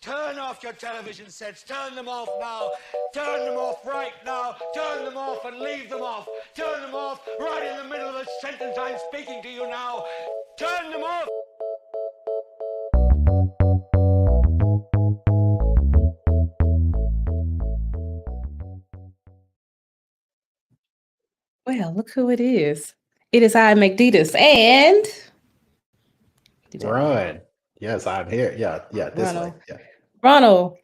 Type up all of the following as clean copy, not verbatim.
turn off your television sets. Turn them off now. Turn them off right now. Turn them off and leave them off. Turn them off right in the middle of the sentence I'm speaking to you now. Turn them off. Well, look who it is. It is I, McDeedus, and Run. Yes, I'm here. Yeah, this way. Yeah. Ronald.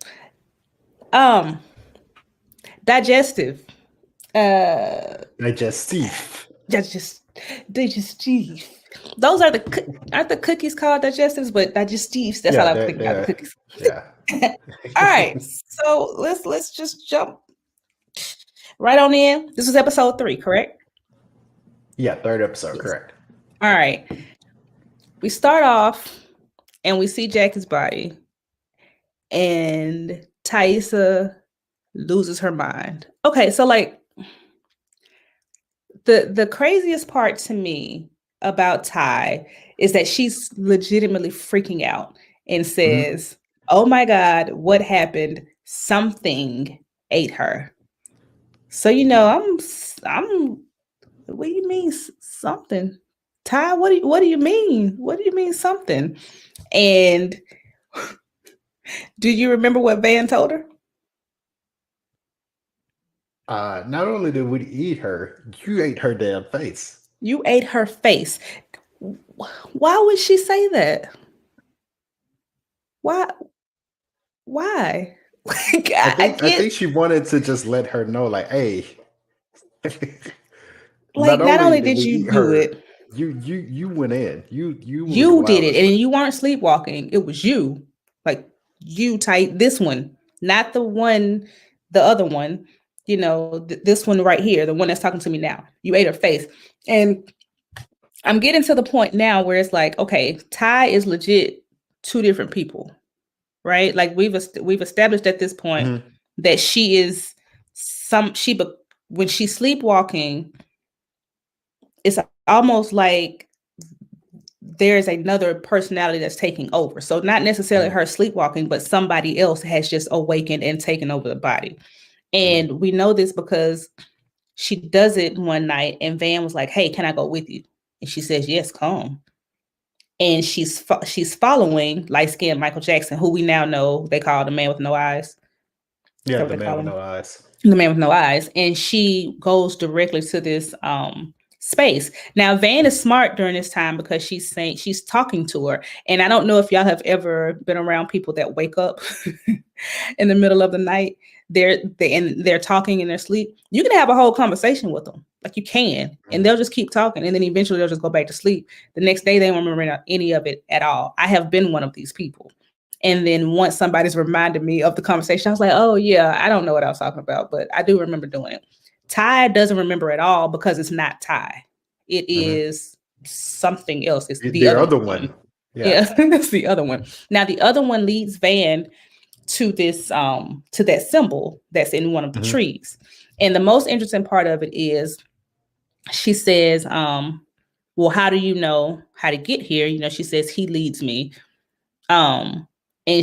Digestif. Digestif. Digestif. Those are aren't the cookies called digestives, but digestifs. That's how I think about the cookies. Yeah. All right. So let's just jump right on in. This was episode 3, correct? Yeah, 3rd episode, correct. All right. We start off and we see Jackie's body, and Thaisa loses her mind. Okay, so like the craziest part to me about Ty is that she's legitimately freaking out and says, "Oh my God, what happened? Something ate her." So I'm. What do you mean something? Ty, what do you mean? What do you mean something? And do you remember what Van told her? Not only did we eat her, you ate her damn face. You ate her face. Why would she say that? Why? I think she wanted to just let her know, like, hey. Like, not only did you do it, you went in. You did it, and you weren't sleepwalking. It was you, like you type this one, not the other one. You know, this one right here, the one that's talking to me now. You ate her face, and I'm getting to the point now where it's like, okay, Ty is legit 2 different people, right? Like we've established at this point that she is when she's sleepwalking. It's almost like there's another personality that's taking over. So not necessarily her sleepwalking, but somebody else has just awakened and taken over the body. And we know this because she does it one night and Van was like, "Hey, can I go with you?" And she says, "Yes, come." And she's following light-skinned Michael Jackson, who we now know they call the man with no eyes. Yeah, the man with no eyes. The man with no eyes. And she goes directly to this space. Now, Van is smart during this time because she's talking to her. And I don't know if y'all have ever been around people that wake up in the middle of the night. They're talking in their sleep. You can have a whole conversation with them. Like you can. And they'll just keep talking. And then eventually they'll just go back to sleep. The next day, they won't remember any of it at all. I have been one of these people. And then once somebody's reminded me of the conversation, I was like, oh, yeah, I don't know what I was talking about, but I do remember doing it. Ty doesn't remember at all because it's not Ty. It is something else. It's the other one. Yeah, it's the other one. Now, the other one leads Van to this, to that symbol that's in one of the trees. And the most interesting part of it is she says, well, how do you know how to get here? You know, she says, he leads me. And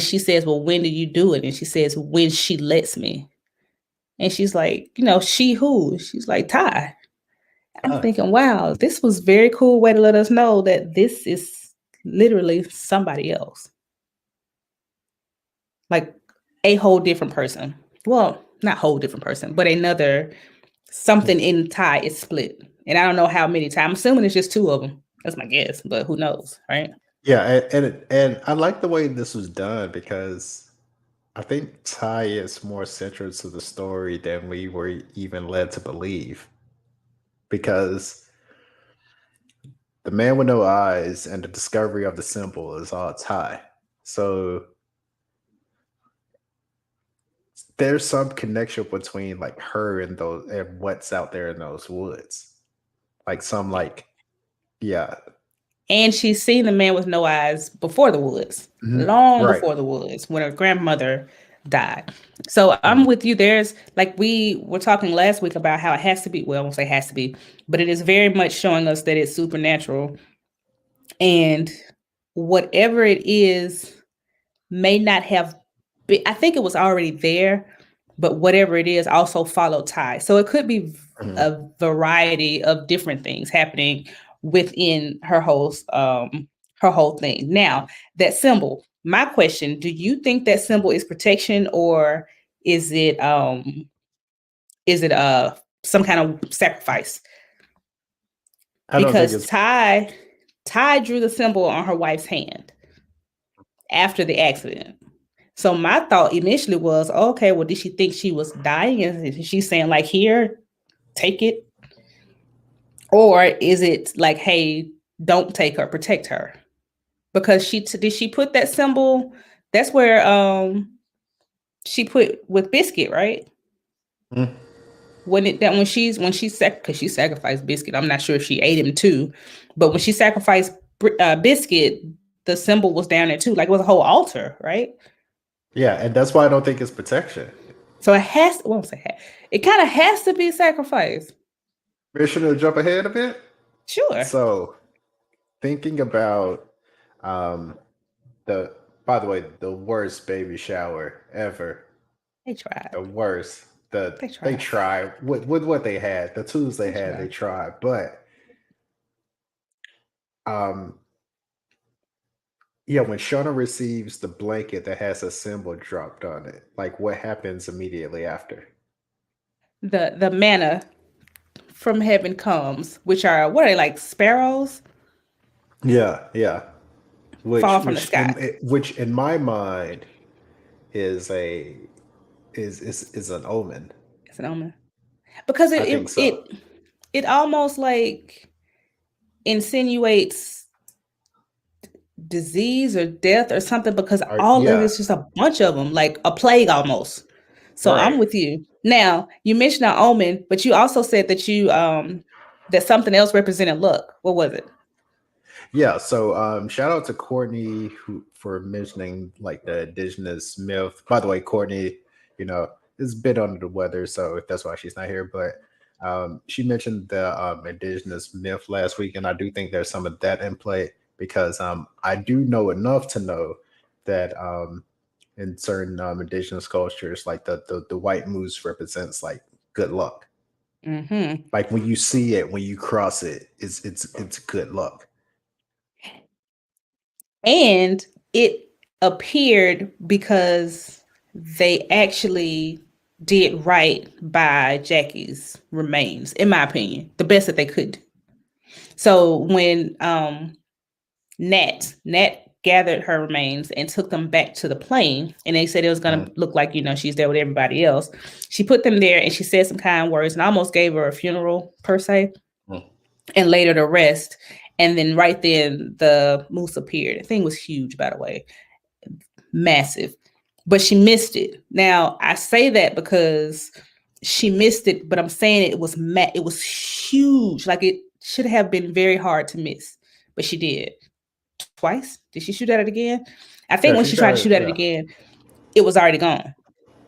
she says, well, when do you do it? And she says, when she lets me. And she's like, you know, she who? She's like, Ty. I'm thinking, wow, this was a very cool way to let us know that this is literally somebody else. Like a whole different person. Well, not whole different person, but something in Ty is split. And I don't know how many times. I'm assuming it's just 2 of them. That's my guess, but who knows, right? Yeah, and I like the way this was done because I think Ty is more central to the story than we were even led to believe. Because the man with no eyes and the discovery of the symbol is all Ty. So there's some connection between like her and what's out there in those woods. Like yeah. And she's seen the man with no eyes before the woods, long before the woods, when her grandmother died. So I'm with you. There's like we were talking last week about how it has to be. Well, I won't say has to be, but it is very much showing us that it's supernatural. And whatever it is may not have I think it was already there, but whatever it is also followed Ty. So it could be a variety of different things happening within her whole thing. Now, that symbol, my question, do you think that symbol is protection, or is it some kind of sacrifice? I don't think Because it's Ty drew the symbol on her wife's hand after the accident. So my thought initially was, okay, well, did she think she was dying? And she's saying, like, here, take it? Or is it like, hey, don't take her, protect her? Because did she put that symbol? That's where she put with Biscuit, right? When she because she sacrificed Biscuit. I'm not sure if she ate him too, but when she sacrificed Biscuit, the symbol was down there too. Like, it was a whole altar, right? Yeah, and that's why I don't think it's protection. So it has. It kind of has to be sacrifice. Mission to jump ahead a bit. Sure. So, thinking about by the way, the worst baby shower ever. They tried. The worst. They tried with what they had, the tools they had. They tried, but yeah, when Shauna receives the blanket that has a symbol dropped on it, like, what happens immediately after? The manna from heaven comes, which are, what are they, like sparrows? Yeah. Fall from the sky. Which in my mind is an omen. It's an omen. Because it almost like insinuates disease or death or something, because of it's just a bunch of them, like a plague almost. So right. I'm with you. Now, you mentioned an omen, but you also said that that something else represented luck. What was it? Yeah, so shout out to Courtney for mentioning like the indigenous myth. By the way, Courtney, is a bit under the weather, so that's why she's not here. But she mentioned the indigenous myth last week, and I do think there's some of that in play, because I do know enough to know that in certain indigenous cultures, like the white moose represents like good luck. Mm-hmm. Like when you see it, when you cross it, it's good luck. And it appeared because they actually did right by Jackie's remains, in my opinion, the best that they could. So when Nat gathered her remains and took them back to the plane, and they said it was going to look like, she's there with everybody else. She put them there and she said some kind words and almost gave her a funeral per se, and laid her to rest. And then right then the moose appeared. The thing was huge, by the way, massive, but she missed it. Now I say that because she missed it, but I'm saying it was huge. Like, it should have been very hard to miss, but she did. Twice? Did she shoot at it again? I think when she tried to shoot at it again, it was already gone.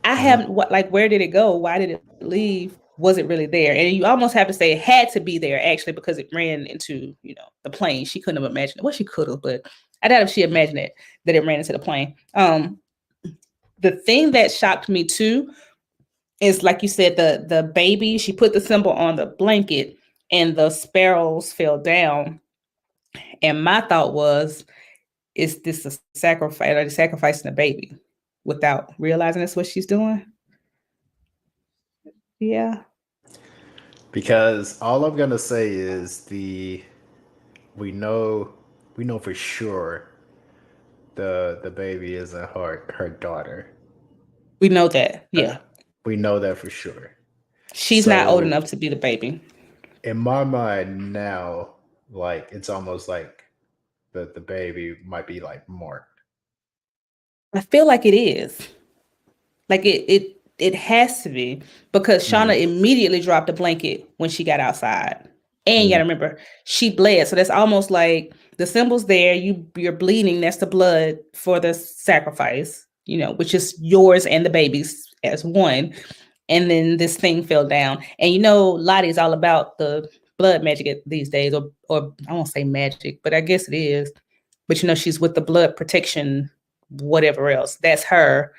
I haven't, where did it go? Why did it leave? Was it really there? And you almost have to say it had to be there, actually, because it ran into, the plane. She couldn't have imagined it. Well, she could have, but I doubt if she imagined it, that it ran into the plane. The thing that shocked me too is, like you said, the baby, she put the symbol on the blanket and the sparrows fell down. And my thought was, is this a sacrifice? Are they sacrificing a baby without realizing that's what she's doing? Yeah. Because all I'm gonna say is we know for sure the baby isn't her daughter. We know that. Yeah. We know that for sure. She's not old enough to be the baby. In my mind now, like, it's almost like the baby might be like marked. I feel like it is. Like it has to be, because Shauna immediately dropped the blanket when she got outside. And you gotta remember, she bled. So that's almost like the symbol's there, you're bleeding, that's the blood for the sacrifice, which is yours and the baby's as one. And then this thing fell down. And Lottie's all about the blood magic these days, or I won't say magic, but I guess it is. But she's with the blood protection, whatever else. That's her.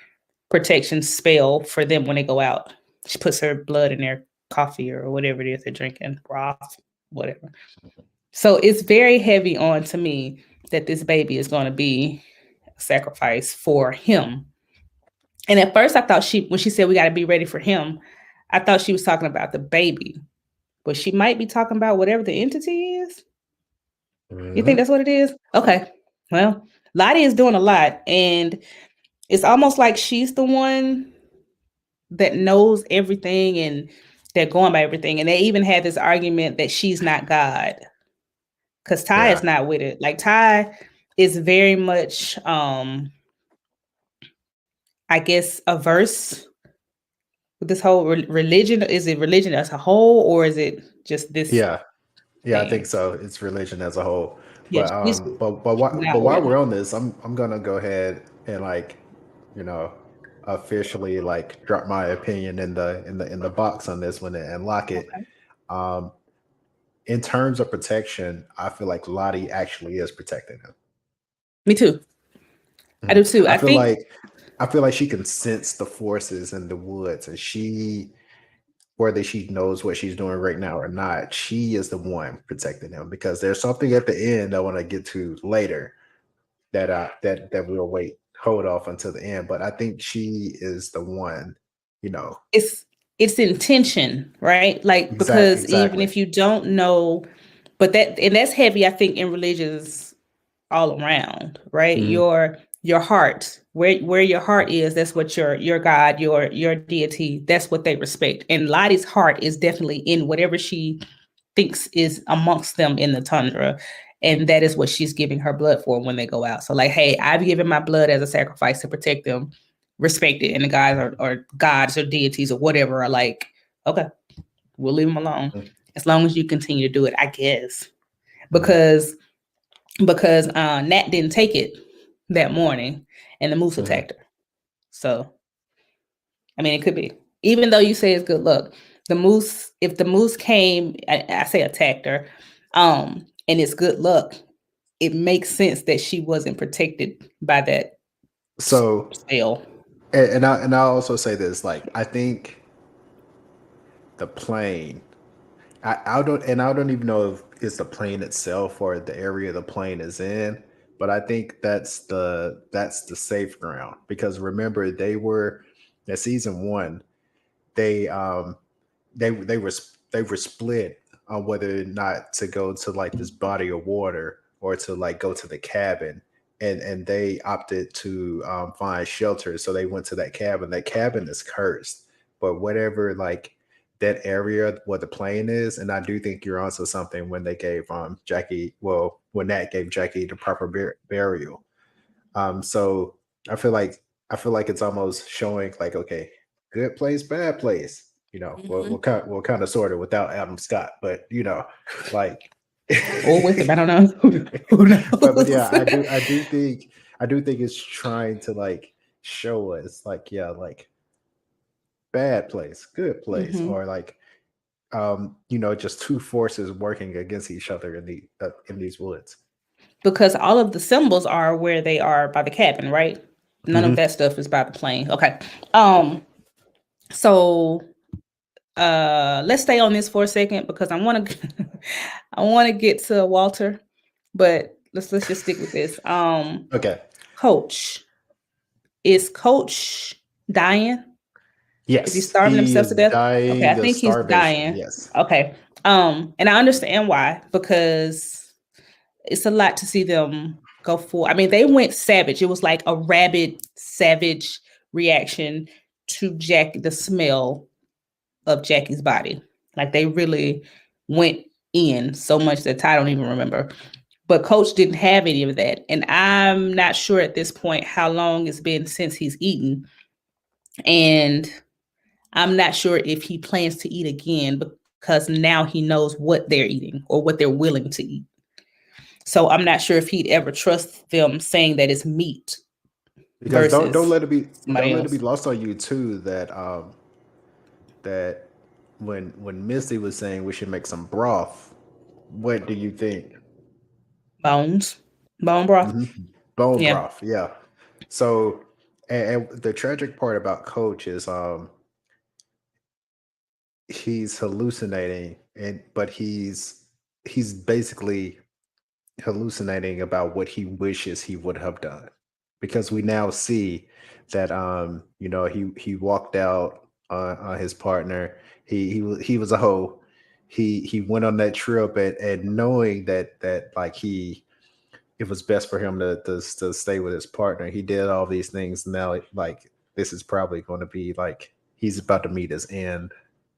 protection spell for them when they go out. She puts her blood in their coffee or whatever it is they're drinking, broth, whatever. So it's very heavy on to me that this baby is going to be a sacrifice for him. And at first I thought when she said we got to be ready for him, I thought she was talking about the baby, but she might be talking about whatever the entity is. You think that's what it is? Okay. Well, Lottie is doing a lot, and it's almost like she's the one that knows everything and they're going by everything. And they even had this argument that she's not God because Ty is not with it. Like Ty is very much, I guess, averse with this whole religion. Is it religion as a whole, or is it just this? Yeah, I think so. It's religion as a whole. Yes, But while we're on this, I'm gonna go ahead and officially drop my opinion in the box on this one and lock it. Okay. In terms of protection, I feel like Lottie actually is protecting him. Me too. I do too. I feel like she can sense the forces in the woods, and whether she knows what she's doing right now or not, she is the one protecting him, because there's something at the end I want to get to later that we'll hold off until the end. But I think she is the one, It's intention, right? Like, because even if you don't know, but that's heavy, I think, in religions all around, right? Mm-hmm. Your heart, where your heart is, that's what your God, your deity, that's what they respect. And Lottie's heart is definitely in whatever she thinks is amongst them in the tundra. And that is what she's giving her blood for when they go out. So like, hey, I've given my blood as a sacrifice to protect them, respect it. And the guys or gods or deities or whatever are like, okay, we'll leave them alone as long as you continue to do it, I guess. Because Nat didn't take it that morning and the moose attacked her. So, I mean, it could be. Even though you say it's good luck, if the moose came, I say attacked her, and it's good luck, it makes sense that she wasn't protected by that spell. And I'll also say this, I think the plane, I don't even know if it's the plane itself or the area the plane is in, but I think that's the safe ground, because remember, they were at season 1, they were split on whether or not to go to this body of water or to go to the cabin, and they opted to find shelter, so they went to that cabin. That cabin is cursed, but whatever that area where the plane is, and I do think you're onto something when they gave Jackie, when Nat gave Jackie the proper burial. So I feel like it's almost showing okay, good place, bad place. We'll kind of sort of without Adam Scott, but or with him, I don't know. Who knows? but yeah, I do think it's trying to show us bad place, good place, or just two forces working against each other in these woods. Because all of the symbols are where they are by the cabin, right? None of that stuff is by the plane. Okay. So let's stay on this for a second, because I want to get to Walter, but let's just stick with this. Okay. Coach. Is Coach dying? Yes. Is he starving himself to death? Okay, I think he's dying. Yes. Okay. And I understand why, because it's a lot to see them go for. I mean, they went savage. It was like a rabid, savage reaction to the smell of Jackie's body. Like, they really went in so much that I don't even remember. But Coach didn't have any of that. And I'm not sure at this point how long it's been since he's eaten. And I'm not sure if he plans to eat again, because now he knows what they're eating or what they're willing to eat. So I'm not sure if he'd ever trust them saying that it's meat. Because don't let it be lost on you too that that when Misty was saying we should make some broth, what do you think? Bone broth. Bone broth, yeah. So And the tragic part about Coach is he's hallucinating, but he's basically hallucinating about what he wishes he would have done, because we now see that he walked out on his partner. He was a hoe. He went on that trip, and knowing that like it was best for him to stay with his partner. He did all these things. Now, like, this is probably going to be like he's about to meet his end,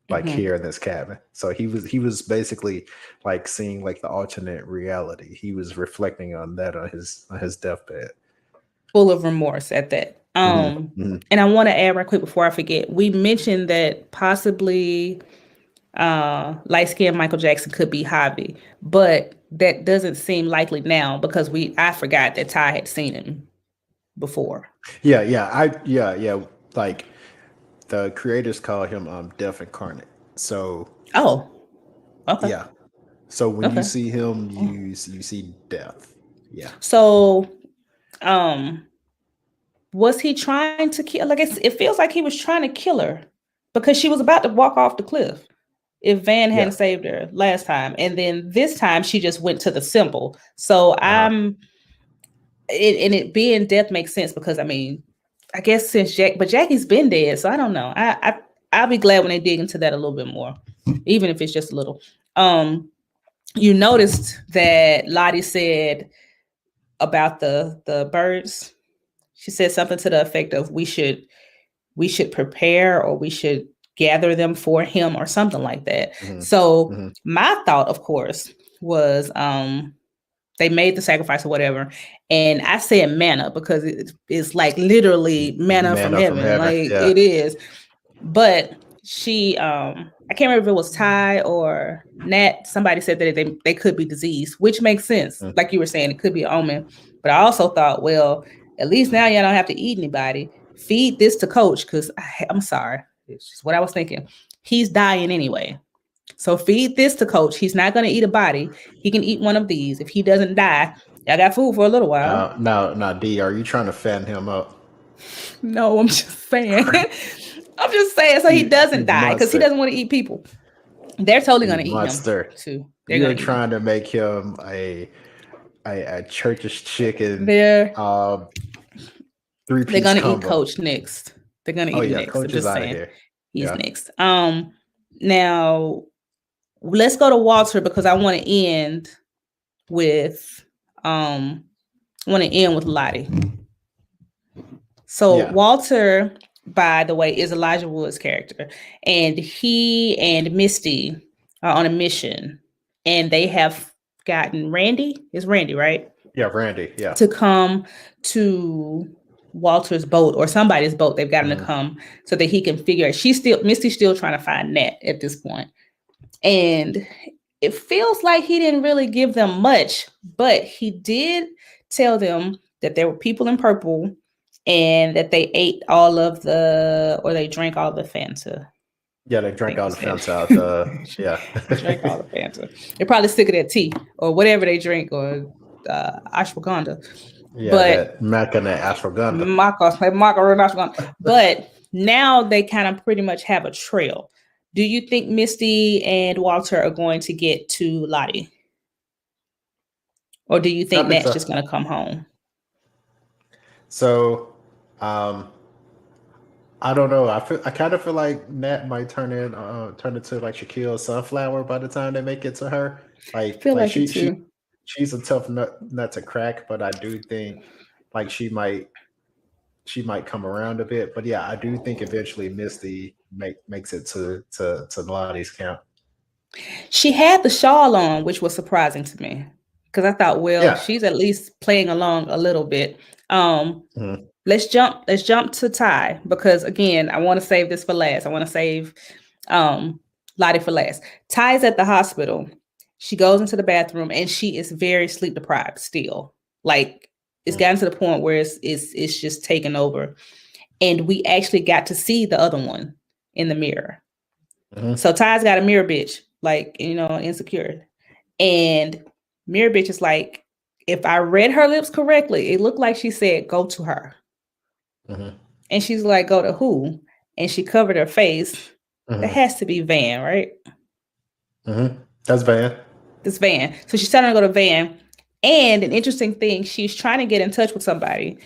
like here in this cabin. So he was basically like seeing like the alternate reality. He was reflecting on that on his deathbed. Full of remorse at that. And I want to add right quick before I forget. We mentioned that possibly light-skinned Michael Jackson could be Javi, but that doesn't seem likely now because I forgot that Ty had seen him before. Yeah. Like the creators call him Death Incarnate. So Oh, okay. yeah. So when you Okay. see him, you see death. Yeah. So, was he trying to kill? Like it feels like he was trying to kill her because she was about to walk off the cliff. If Van hadn't saved her last time, and then this time she just went to the symbol. So it being death makes sense because I mean, I guess since Jackie's been dead, so I don't know. I'll be glad when they dig into that a little bit more, even if it's just a little. You noticed that Lottie said about the birds. She said something to the effect of we should prepare, or we should gather them for him, or something like that. So my thought, of course, was they made the sacrifice or whatever. And I said manna because it's like literally manna from heaven. Like it is. But she, I can't remember if it was Ty or Nat. Somebody said that they could be diseased, which makes sense. Like you were saying, it could be an omen. But I also thought, well, at least now y'all don't have to eat anybody. Feed this to Coach, because I'm sorry. It's just what I was thinking. He's dying anyway. So feed this to Coach. He's not going to eat a body. He can eat one of these. If he doesn't die, y'all got food for a little while. Now, D, are you trying to fatten him up? No, I'm just saying. I'm just saying so he doesn't die because he doesn't want to eat people. They're totally going to eat him too. You're trying to make him a church's chicken. They're going to eat Coach next. They're going to eat next. Coach is out of here. He's next. Now let's go to Walter because I want to end with Lottie. So Walter, by the way, is Elijah Wood's character, and he and Misty are on a mission, and they have gotten Randy. It's Randy, right? Yeah, Randy. Yeah, to come to Walter's boat or somebody's boat. They've got him to come so that he can figure out. Misty's still trying to find Nat at this point. And it feels like he didn't really give them much, but he did tell them that there were people in purple and that they ate they drank all of the Fanta. Yeah, they drank all the Fanta out. They drank all the Fanta. They're probably sick of that tea or whatever they drink, or ashwagandha. Yeah, but macaroni ashwagandha. Macaroni ashwagandha. But now they kind of pretty much have a trail. Do you think Misty and Walter are going to get to Lottie? Or do you think Nat's just going to come home? So, I don't know. I kind of feel like Nat might turn into like Shaquille's sunflower by the time they make it to her. I feel like she's a tough nut to crack, but I do think like she might come around a bit. But yeah, I do think eventually Misty makes it to Lottie's camp. She had the shawl on, which was surprising to me because I thought, she's at least playing along a little bit. Let's jump to Ty because again, I want to save this for last. I want to save Lottie for last. Ty's at the hospital. She goes into the bathroom and she is very sleep deprived still. Like it's gotten to the point where it's just taken over. And we actually got to see the other one in the mirror. So Ty's got a mirror bitch, like, insecure. And mirror bitch is like, if I read her lips correctly, it looked like she said, go to her. And she's like, go to who? And she covered her face. That has to be Van, right? That's Van. This Van. So she's telling her to go to Van. And an interesting thing, she's trying to get in touch with somebody.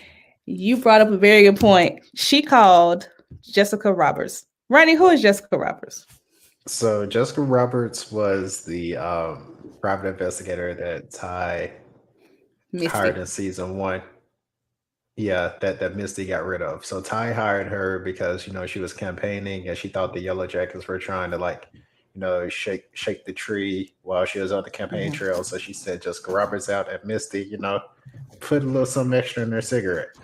You brought up a very good point. She called Jessica Roberts. Ronnie, who is Jessica Roberts? So Jessica Roberts was the private investigator that Ty hired in season 1. Yeah, that Misty got rid of. So Ty hired her because she was campaigning and she thought the Yellowjackets were trying to shake the tree while she was on the campaign trail. So she sent Jessica Roberts out and Misty, put a little something extra in their cigarette.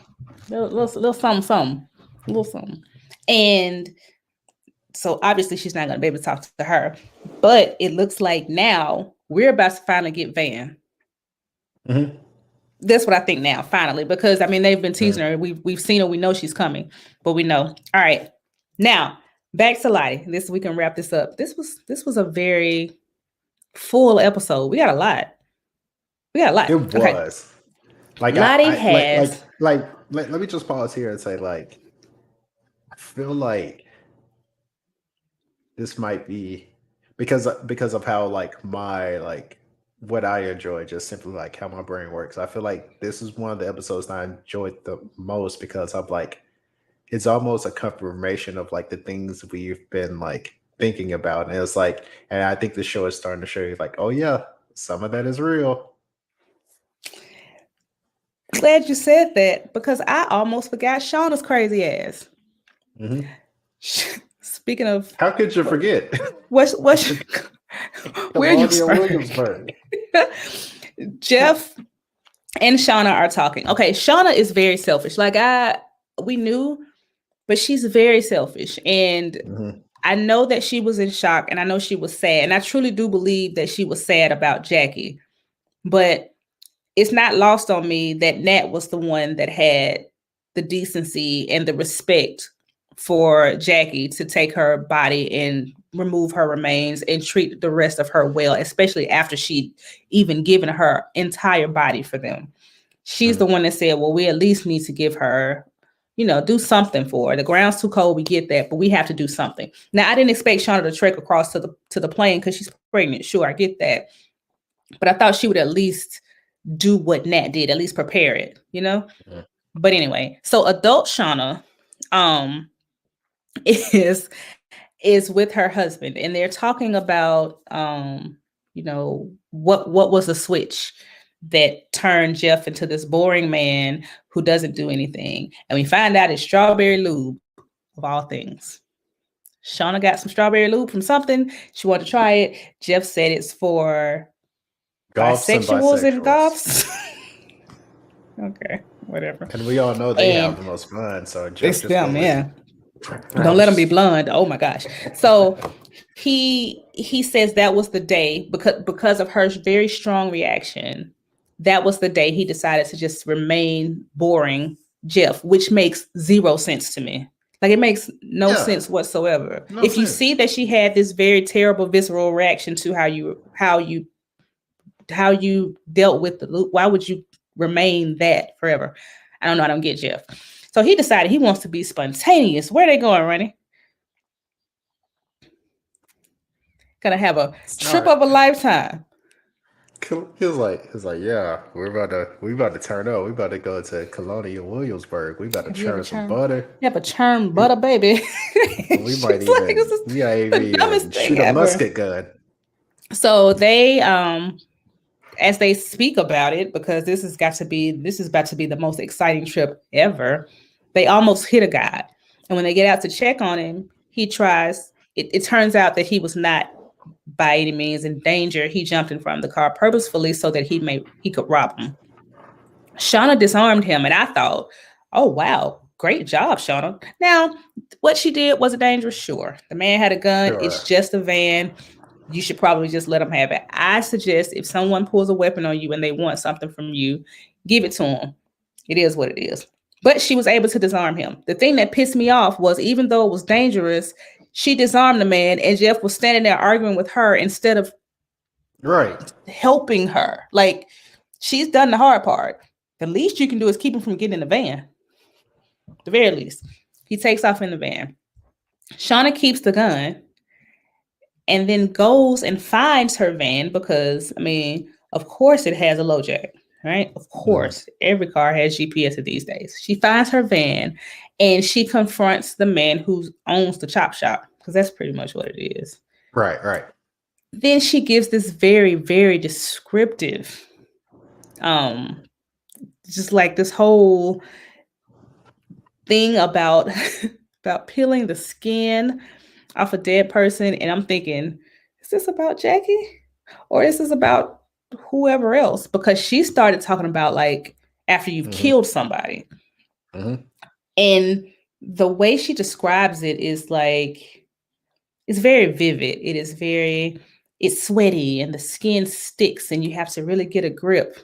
Little something. Little something. And so obviously she's not going to be able to talk to her. But it looks like now we're about to finally get Van. That's what I think now, finally, because they've been teasing her. We've seen her. We know she's coming, but we know. All right, now back to Lottie. We can wrap this up. This was a very full episode. We got a lot. It was. Like Lottie has. Let me just pause here and say, I feel like this might be because of how my what I enjoy, just simply how my brain works. I feel like this is one of the episodes that I enjoyed the most because I'm it's almost a confirmation of the things we've been thinking about. And it's and I think the show is starting to show you oh yeah, some of that is real. Glad you said that because I almost forgot Shauna's crazy ass. Speaking of, how could you forget? What's Williamsburg? Jeff and Shauna are talking. Okay, Shauna is very selfish. We knew, but she's very selfish. And I know that she was in shock and I know she was sad. And I truly do believe that she was sad about Jackie. But it's not lost on me that Nat was the one that had the decency and the respect for Jackie to take her body and remove her remains and treat the rest of her well, especially after she'd even given her entire body for them. She's the one that said, well, we at least need to give her, do something for her. The ground's too cold, we get that, but we have to do something. Now, I didn't expect Shauna to trek across to the plane because she's pregnant. Sure, I get that. But I thought she would at least do what Nat did, at least prepare it, But anyway, so adult Shauna, is with her husband and they're talking about what was the switch that turned Jeff into this boring man who doesn't do anything, and we find out it's strawberry lube of all things. Shauna got some strawberry lube from something. She wanted to try it. Jeff said it's for bisexuals and goths. Okay, whatever. And we all know they have the most fun, so Jeff it's them, yeah. Don't let them be blonde. Oh my gosh. So he says that was the day because of her very strong reaction. That was the day he decided to just remain boring Jeff, which makes zero sense to me. It makes no sense whatsoever. If you see that she had this very terrible visceral reaction to how you dealt with the loop, why would you remain that forever? I don't know. I don't get Jeff. So he decided he wants to be spontaneous. Where are they going, Ronnie? Gonna have a trip of a lifetime. He was like, yeah, we about to turn up. We about to go to Colonial Williamsburg. We about to churn some butter. Yeah, but churn butter, baby. We might even shoot a musket gun. So they as they speak about it, because this is about to be the most exciting trip ever, they almost hit a guy. And when they get out to check on him, he tries, it turns out that he was not by any means in danger. He jumped in front of the car purposefully so that he could rob him. Shauna disarmed him, and I thought, oh wow, great job, Shauna. Now, what she did, was it dangerous? Sure. The man had a gun. Sure. It's just a van. You should probably just let them have it. I suggest if someone pulls a weapon on you and they want something from you, give it to them. It is what it is. But she was able to disarm him. The thing that pissed me off was, even though it was dangerous, she disarmed the man and Jeff was standing there arguing with her instead of helping her. She's done the hard part. The least you can do is keep him from getting in the van. the very least. He takes off in the van. Shauna keeps the gun and then goes and finds her van because, I mean, of course it has a low jack, right? Of course, every car has GPS these days. She finds her van and she confronts the man who owns the chop shop because that's pretty much what it is. Right. Then she gives this very, very descriptive, just like this whole thing about peeling the skin off a dead person. And I'm thinking, is this about Jackie or is this about whoever else? Because she started talking about like after you've killed somebody. And the way she describes it is like, it's very vivid. It's sweaty and the skin sticks and you have to really get a grip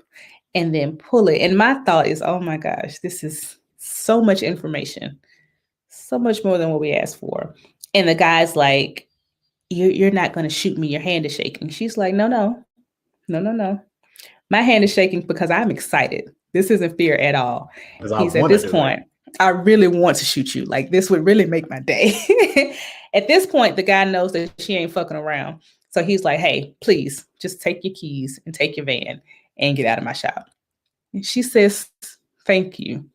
and then pull it. And my thought is, oh my gosh, this is so much information, so much more than what we asked for. And the guy's like, you're not going to shoot me. Your hand is shaking. She's like, no. My hand is shaking because I'm excited. This isn't fear at all. He's at this point, I really want to shoot you. Like this would really make my day. At this point, the guy knows that she ain't fucking around. So he's like, hey, please just take your keys and take your van and get out of my shop. And she says, thank you.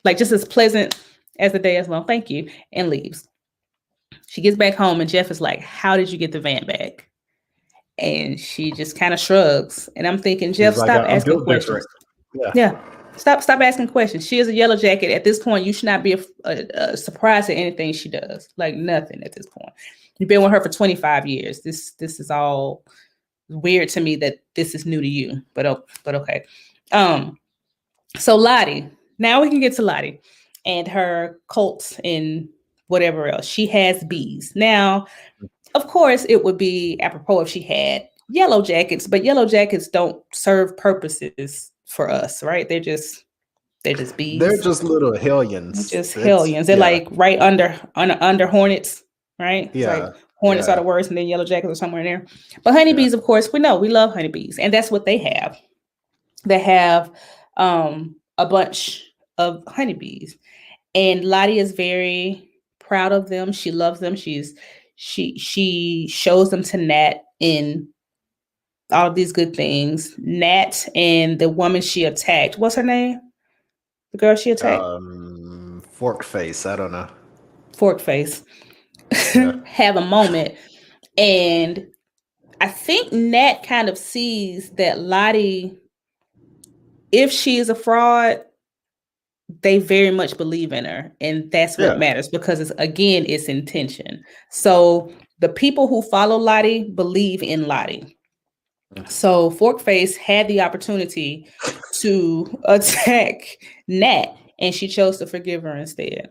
Like just as pleasant as the day is long. Thank you. And leaves. She gets back home and Jeff is like, how did you get the van back? And she just kind of shrugs. And I'm thinking, Jeff, stop asking questions. Yeah. Stop asking questions. She is a yellow jacket. At this point, you should not be surprised at anything she does. Like nothing at this point. You've been with her for 25 years. This is all weird to me that this is new to you. But okay. So Lottie, now we can get to Lottie and her cults and whatever else. She has bees. Now, of course, it would be apropos if she had yellow jackets, but yellow jackets don't serve purposes for us, right? They're just bees. They're just little hellions. Hellions. They're like right under hornets, right? Yeah. It's like hornets are the worst, and then yellow jackets are somewhere in there. But honeybees, of course, we love honeybees, and that's what they have. They have a bunch of honeybees, and Lottie is very proud of them. She loves them. She shows them to Nat in all of these good things. Nat and the woman she attacked. What's her name? The girl she attacked? Fork Face. I don't know. Fork Face. Have a moment. And I think Nat kind of sees that Lottie, if she is a fraud, they very much believe in her. And that's what matters because it's intention. So the people who follow Lottie believe in Lottie. So Forkface had the opportunity to attack Nat, and she chose to forgive her instead.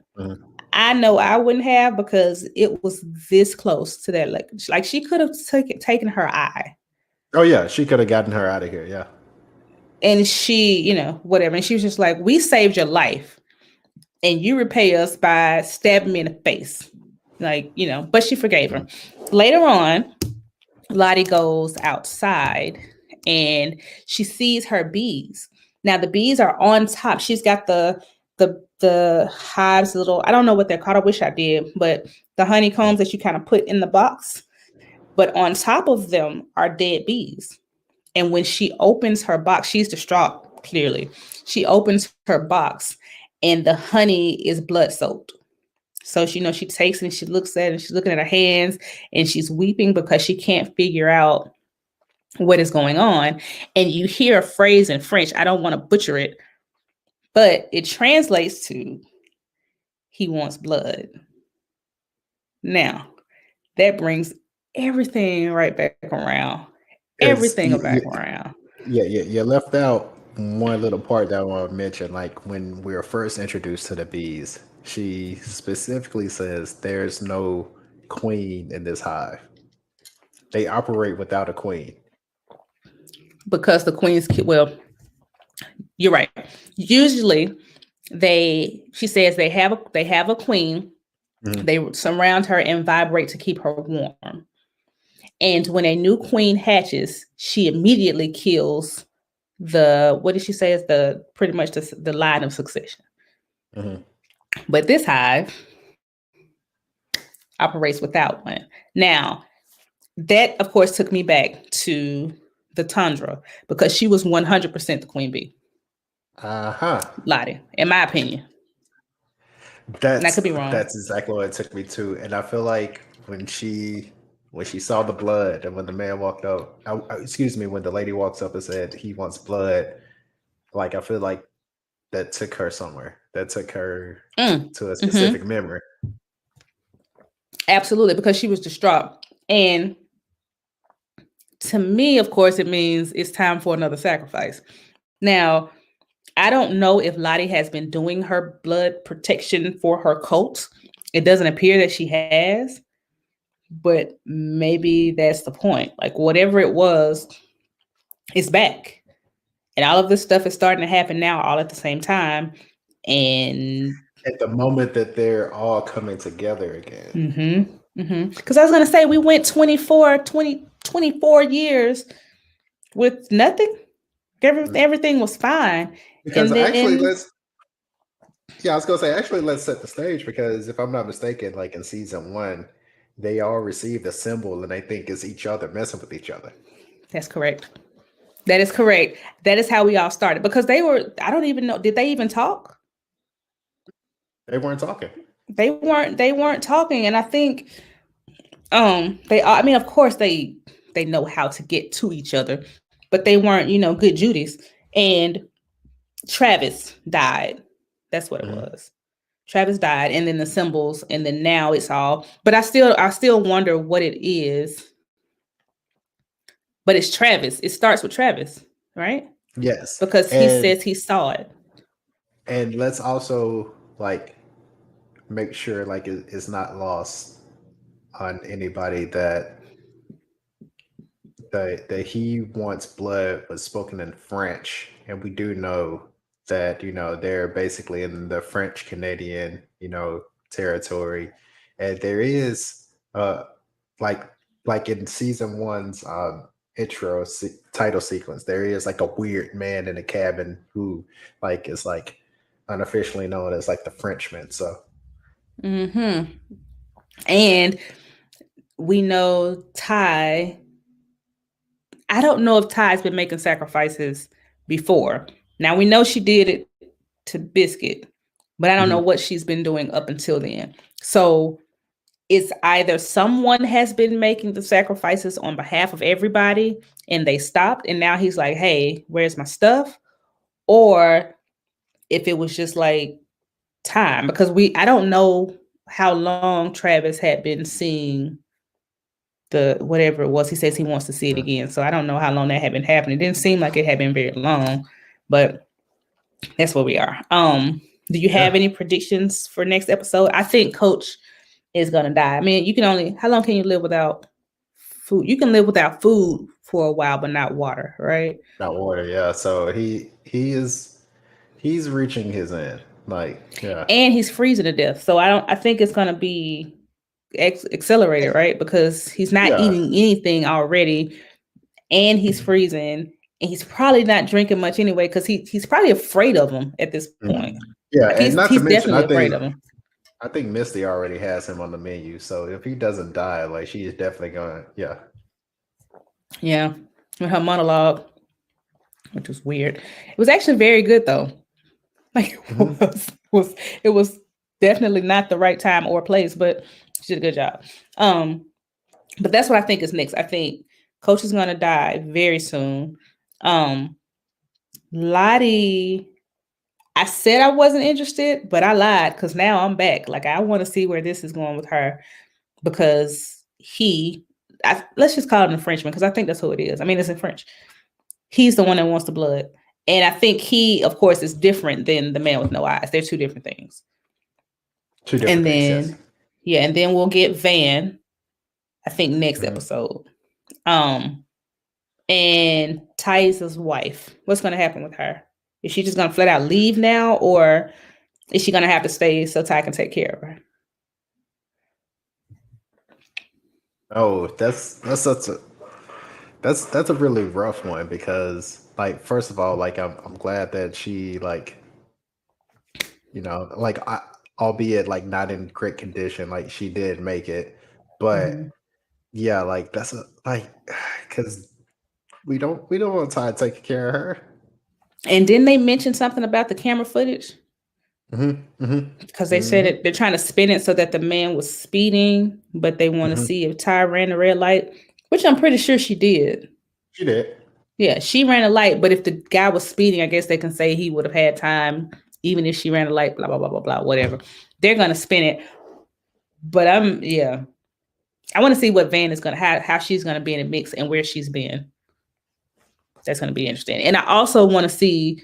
I know I wouldn't have because it was this close to that. Like she could have taken her eye. Oh yeah, she could have gotten her out of here. Yeah. And she, whatever. And she was just like, we saved your life, and you repay us by stabbing me in the face. But she forgave her. Later on, Lottie goes outside and she sees her bees. Now the bees are on top. She's got the hives, little, I don't know what they're called. I wish I did, but the honeycombs that you kind of put in the box. But on top of them are dead bees. And when she opens her box, she's distraught, clearly. She opens her box and the honey is blood soaked. So she takes it and she looks at it and she's looking at her hands and she's weeping because she can't figure out what is going on. And you hear a phrase in French. I don't want to butcher it, but it translates to, he wants blood. Now, that brings everything right back around. Everything back around. Yeah, you left out one little part that I want to mention. Like when we were first introduced to the bees, she specifically says there's no queen in this hive. They operate without a queen. Because the queens, you're right. Usually she says they have a queen. Mm-hmm. They surround her and vibrate to keep her warm. And when a new queen hatches, she immediately kills what did she say is pretty much the line of succession. Mm-hmm. But this hive operates without one. Now, that of course took me back to the Tundra because she was 100% the queen bee. Lottie, in my opinion. And I could be wrong. That's exactly what it took me to. And I feel like when she saw the blood and when the man walked up, when the lady walks up and said he wants blood, like I feel like that took her somewhere. That took her to a specific memory. Absolutely, because she was distraught. And to me, of course, it means it's time for another sacrifice. Now, I don't know if Lottie has been doing her blood protection for her cult. It doesn't appear that she has, but maybe that's the point. Like whatever it was, it's back. And all of this stuff is starting to happen now all at the same time. And at the moment that they're all coming together again. Because I was going to say, we went 24 years with nothing. Everything was fine. Because actually, let's set the stage, because if I'm not mistaken, like in season 1, they all received a symbol and they think it's each other messing with each other. That's correct. That is correct. That is how we all started, because I don't even know, did they even talk? They weren't talking. They weren't talking. And I think, of course they know how to get to each other, but they weren't, good Judies. And Travis died. That's what it was. Travis died, and then the symbols, and then now it's all. But I still wonder what it is. But it's Travis. It starts with Travis, right? Yes, because he says he saw it. And let's also make sure it's not lost on anybody that he wants blood was spoken in French, and we do know that they're basically in the French Canadian territory, and there is like in season 1's intro title sequence, there is a weird man in a cabin who is unofficially known as the Frenchman. So and we know Ty. I don't know if Ty's been making sacrifices before. Now we know she did it to Biscuit, but I don't know what she's been doing up until then. So it's either someone has been making the sacrifices on behalf of everybody and they stopped, and now he's like, hey, where's my stuff? Or if it was just time, because I don't know how long Travis had been seeing the whatever it was. He says he wants to see it again. So I don't know how long that had been happening. It didn't seem like it had been very long, but that's where we are. Do you have any predictions for next episode? I think Coach is gonna die. I mean, how long can you live without food? You can live without food for a while, but not water, right? Not water, yeah. So he's reaching his end. And he's freezing to death. So I think it's gonna be accelerated, right? Because he's not eating anything already, and he's freezing, and he's probably not drinking much anyway, because he's probably afraid of him at this point. Yeah, and not to mention, definitely afraid of him. I think Misty already has him on the menu, so if he doesn't die, she is definitely gonna, with her monologue, which was weird. It was actually very good though. It was definitely not the right time or place, but she did a good job. But that's what I think is next. I think Coach is gonna die very soon. Lottie, I said I wasn't interested, but I lied, because now I'm back. I want to see where this is going with her, because let's just call him the Frenchman, because I think that's who it is. I mean, it's in French. He's the one that wants the blood. And I think he, of course, is different than the man with no eyes. They're two different things. And then we'll get Van, I think, next episode. And Ty's wife. What's going to happen with her? Is she just going to flat out leave now, or is she going to have to stay so Ty can take care of her? Oh, that's a really rough one, because first of all, I'm glad that she albeit like not in great condition. Like she did make it, but yeah, like that's because we don't want Ty taking care of her. And didn't they mention something about the camera footage? Because they said that they're trying to spin it so that the man was speeding, but they want to see if Ty ran the red light, which I'm pretty sure she did. She did. Yeah, she ran a light, but if the guy was speeding, I guess they can say he would have had time, even if she ran a light, blah, blah, blah, blah, blah, whatever. They're going to spin it. But I want to see what Van is going to, how she's going to be in the mix and where she's been. That's going to be interesting. And I also want to see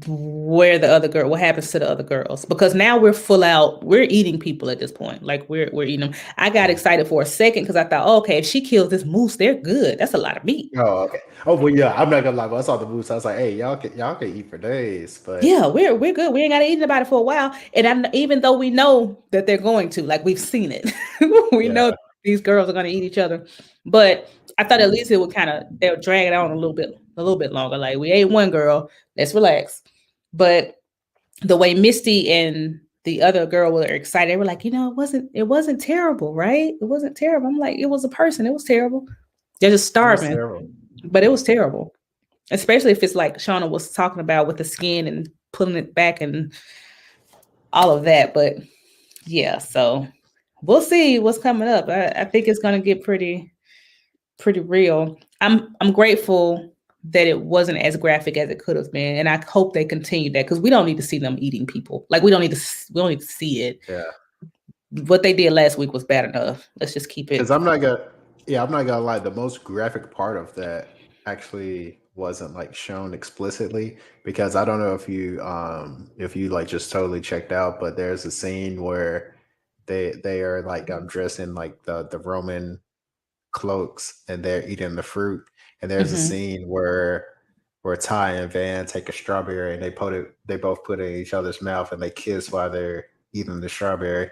where what happens to the other girls, because now we're eating people at this point. Like we're eating them. I got excited for a second because I thought, okay, if she kills this moose, they're good. That's a lot of meat. Oh, okay. Oh, well, yeah, I'm not gonna lie. When I saw the moose, I was like, hey, y'all can eat for days. But yeah, we're good. We ain't got to eat about it for a while. And even though we know that they're going to, like, we've seen it, we know these girls are going to eat each other. But I thought at least it would they'll drag it on a little bit longer. Like, we ate one girl, let's relax. But the way Misty and the other girl were excited, they were like, it wasn't terrible, right? It wasn't terrible. I'm like, it was a person. It was terrible. They're just starving, but it was terrible. Especially if it's like Shauna was talking about with the skin and pulling it back and all of that. But yeah, so we'll see what's coming up. I think it's going to get pretty real. I'm grateful that it wasn't as graphic as it could have been, and I hope they continue that, because we don't need to see them eating people. Like we don't need to see it. Yeah. What they did last week was bad enough. Let's just keep it. Because I'm not gonna lie. The most graphic part of that actually wasn't like shown explicitly, because I don't know if you like just totally checked out, but there's a scene where they are like dressed in like the Roman cloaks and they're eating the fruit, and there's a scene where Ty and Van take a strawberry and they both put it in each other's mouth and they kiss while they're eating the strawberry.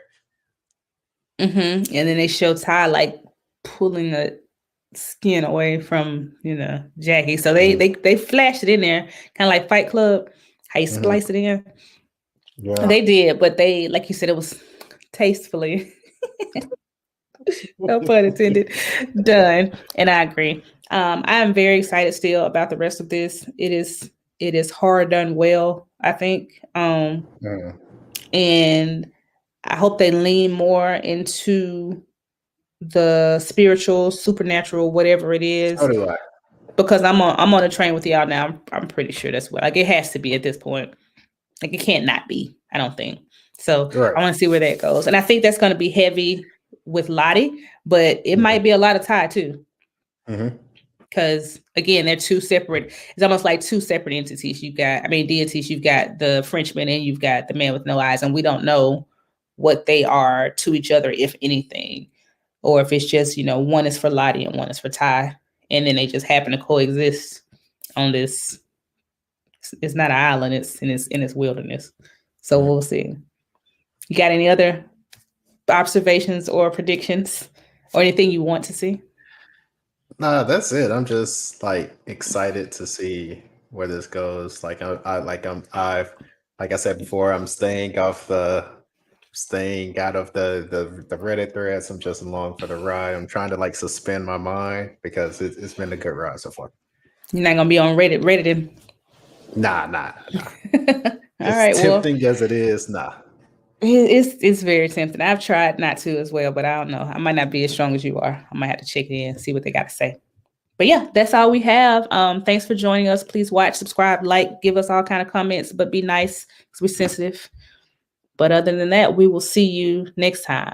And then they show Ty like pulling the skin away from Jackie. So they flashed it in there, kind of like Fight Club, how you splice it in. Yeah, they did, but they, like you said, it was tastefully, no pun intended, done. And I agree. I am very excited still about the rest of this. It is hard done well, I think. And I hope they lean more into the spiritual, supernatural, whatever it is. So do I. Because I'm on a train with y'all now. I'm pretty sure that's what, like, it has to be at this point. Like, it can't not be, I don't think. So right. I want to see where that goes. And I think that's going to be heavy with Lottie, but it might be a lot of Ty too. Because again, they're two separate, it's almost like two separate entities. Deities. You've got the Frenchman and you've got the man with no eyes, and we don't know what they are to each other, if anything, or if it's just, one is for Lottie and one is for Ty, and then they just happen to coexist on this. It's not an island; it's in its wilderness. So we'll see. You got any other observations or predictions, or anything you want to see? Nah, that's it. I'm just like excited to see where this goes. Like like I said before, I'm staying out of the Reddit threads. I'm just along for the ride. I'm trying to like suspend my mind because it's been a good ride so far. You're not gonna be on Redditing? Nah. All right, tempting as it is, nah. It's very tempting. I've tried not to as well, but I don't know. I might not be as strong as you are. I might have to check it in, see what they got to say. But yeah, that's all we have. Thanks for joining us. Please watch, subscribe, like, give us all kind of comments, but be nice because we're sensitive. But other than that, we will see you next time.